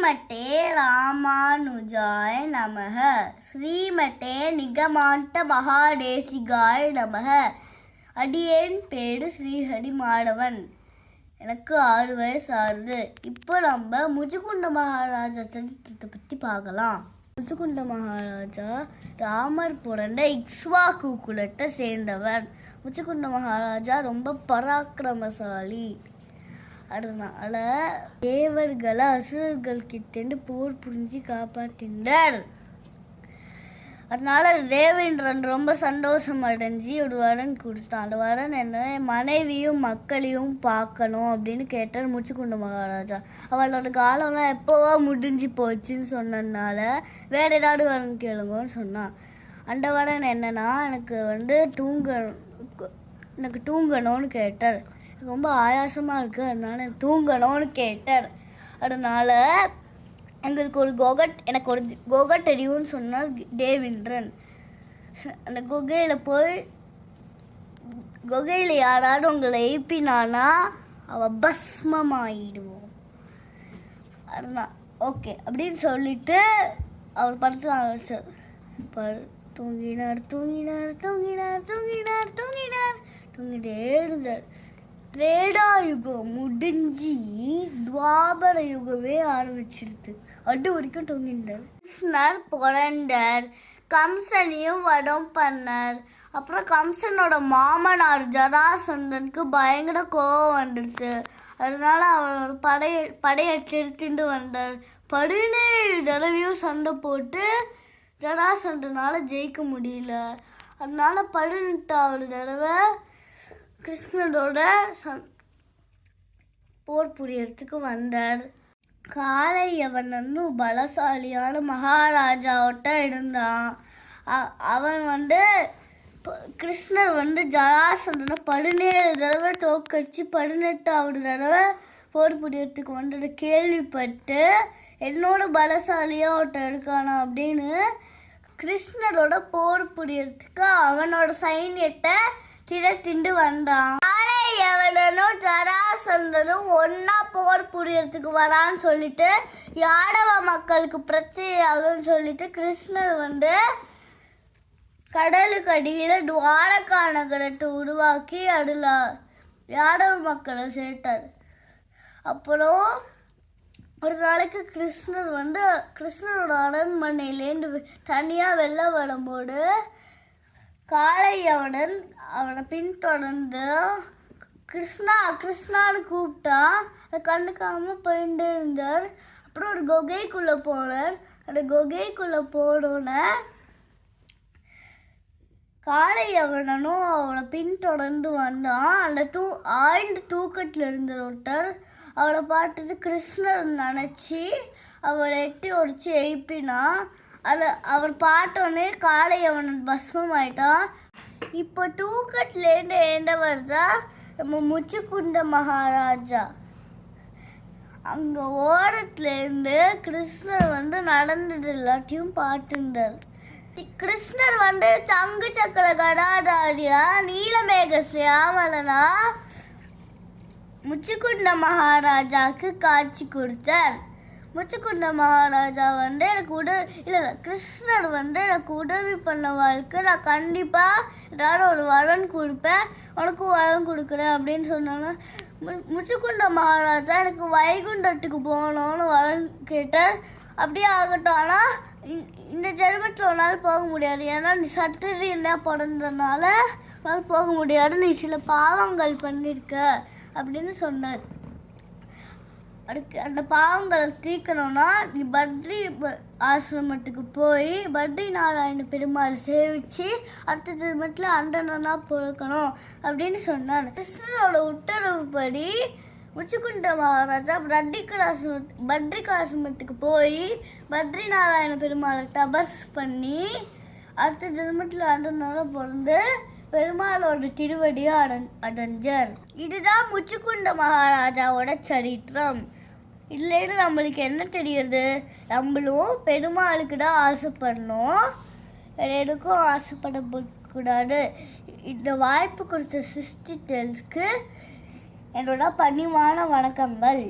ஸ்ரீமட்டே ராமானுஜாய நமக. ஸ்ரீமட்டே நிகமாந்த மகாதேசிகாய நமக. அடியேன் பேரு ஸ்ரீஹரி மாடவன். எனக்கு 6 வயசு ஆகுது. இப்போ நம்ம முச்சுக்குண்ட மகாராஜா சரித்திரத்தை பற்றி பார்க்கலாம். முச்சுக்குண்ட மகாராஜா ராமர் பிறந்த இக்ஷ்வாகு குலத்தை சேர்ந்தவர். முச்சுக்குண்ட மகாராஜா ரொம்ப பராக்கிரமசாலி. அதனால தேவர்களை அசுரர்கள் கிட்டேருந்து போர் புரிஞ்சு காப்பாற்றினார். அதனால தேவேந்திரன் ரொம்ப சந்தோஷம் அடைஞ்சி ஒரு வரன் கொடுத்தான். அந்த வரன் என்ன, மனைவியும் மக்களையும் பார்க்கணும் அப்படின்னு கேட்டார் முச்சுக்குண்ட மகாராஜா. அவளோட காலம்லாம் எப்போவோ முடிஞ்சு போச்சுன்னு சொன்னதுனால வேற ஏதாவது வரன் கேளுங்கன்னு சொன்னான். அந்த வரன் என்னன்னா, எனக்கு தூங்கணும்னு கேட்டார். ரொம்ப ஆயாசமாக இருக்குது, அதனால தூங்கணும்னு கேட்டார். அதனால் எனக்கு ஒரு குகை தெரியும்னு சொன்னார் தேவேந்திரன். அந்த குகையில் யாராவது உங்களை எழுப்பினானா அவள் பஸ்மமாயிடுவோம். அதனால் ஓகே அப்படின்னு சொல்லிட்டு அவர் படத்தில் ஆரம்பிச்சார். தூங்கிட்டே இருந்தார். திரேடா யுகம் முடிஞ்சு துவாபர யுகமே ஆரம்பிச்சிருது. அது வரைக்கும் தூங்கிட்டார். கிருஷ்ணர் பிறந்தார். கம்சனையும் வடம் பண்ணார். அப்புறம் கம்சனோட மாமனார் ஜராசந்தனுக்கு பயங்கர கோபம் வந்துடுச்சு. அதனால அவனோட படையை திருத்திட்டு வந்தார். 17 தடவையும் சண்டை போட்டு ஜராசந்தனால ஜெயிக்க முடியல. அதனால 18வது தடவை கிருஷ்ணரோட போர் புரியறதுக்கு வந்தார். காளையவனு பலசாலியான மகாராஜாவோட்ட இருந்தான். அவன் கிருஷ்ணர் ஜராசந்தனை 17 தடவை தோக்கடிச்சு 18வது தடவை போர் புரியறதுக்கு வந்ததை கேள்விப்பட்டு என்னோட பலசாலியாக ஒருத்தன் இருக்கானா அப்படின்னு கிருஷ்ணரோட போர் புரியறதுக்கு அவனோட சைன்யத்தை திரட்டிண்டு வந்தான். காளையவனும் ஜராசந்தனும் ஒன்னா போர் புரியறதுக்கு வரான்னு சொல்லிட்டு யாதவ மக்களுக்கு பிரச்சனை ஆகுன்னு சொல்லிட்டு கிருஷ்ணர் கடலுக்கு அடியில் துவாரகா நகரத்தை உருவாக்கி அதில் யாதவ மக்களை சேர்த்தார். அப்புறம் ஒரு நாளைக்கு கிருஷ்ணரோட அரண்மனையிலேருந்து தனியாக வெளில வரும்போது காளையவனன் அவனை பின்தொடர்ந்து கிருஷ்ணான்னு கூப்பிட்டான். அதை கண்டுக்காம போயிட்டே இருந்தார். அப்புறம் ஒரு குகைக்குள்ளே போனார். அந்த குகைக்குள்ளே போனோன்னே காளையவனனும் அவனை பின்தொடர்ந்து வந்தான். அந்த ஆழ்ந்த தூக்கத்தில் இருந்த ஒருத்தர் அவளை பார்த்துட்டு கிருஷ்ணர் நினச்சி அவளை எட்டி ஒடிச்சு எழுப்பினான். அவர் பார்த்தோன்னே காளையவனன் பஸ்மம் ஆயிட்டான். இப்போ தூக்கத்துலேருந்து ஏண்டவர் தான் நம்ம முச்சுக்குண்ட மகாராஜா. அங்கே ஓரத்துலேருந்து கிருஷ்ணர் நடந்தது எல்லாத்தையும் பார்த்துட்டார். கிருஷ்ணர் சங்கு சக்கர கடாதாரியா நீலமேக சியாமலனா முச்சுக்குண்ட மகாராஜாவுக்கு காட்சி கொடுத்தார். முச்சுக்குண்ட மகாராஜா கிருஷ்ணர் எனக்கு உதவி பண்ண வாழ்க்கை, நான் கண்டிப்பாக ஏதாவது ஒரு வரன் கொடுப்பேன், உனக்கும் வரன் கொடுக்குறேன் அப்படின்னு சொன்னாங்க. முச்சுக்குண்ட மகாராஜா எனக்கு வைகுண்டத்துக்கு போகணும்னு வரன் கேட்டார். அப்படியே ஆகட்டும், ஆனால் இந்த ஜென்மத்தில் உன்னால் போக முடியாது, ஏன்னா நீ சத்திரியனாக பிறந்ததுனால உன்னால் போக முடியாது, நீ சில பாவங்கள் பண்ணியிருக்க அப்படின்னு சொன்னார். அதுக்கு அந்த பாவங்களை தீர்க்கணும்னா நீ பத்ரி ஆசிரமத்துக்கு போய் பத்ரி நாராயண பெருமாள் சேவிச்சு அடுத்த ஜென்மத்தில் அண்டனா பிறக்கணும் அப்படின்னு சொன்னார். கிருஷ்ணரோட உத்தரவுப்படி முச்சுக்குண்ட மகாராஜா பத்ரிகாசிரமத்துக்கு போய் பத்ரி நாராயண பெருமாளை தபஸ் பண்ணி அடுத்த ஜென்மத்தில் அண்டனால பிறந்து பெருமாளோட திருவடியை அடைஞ்சார். இதுதான் முச்சுக்குண்ட மகாராஜாவோட சரித்திரம். இதுலேருந்து நம்மளுக்கு என்ன தெரியுது, நம்மளும் பெருமாளுக்கு தான் ஆசைப்படணும், வேற எதுக்கும் ஆசைப்படக்கூடாது. இந்த வாய்ப்பு கொடுத்த சிருஷ்டி டெல்ஸ்க்கு என்னோட பணிவான வணக்கங்கள்.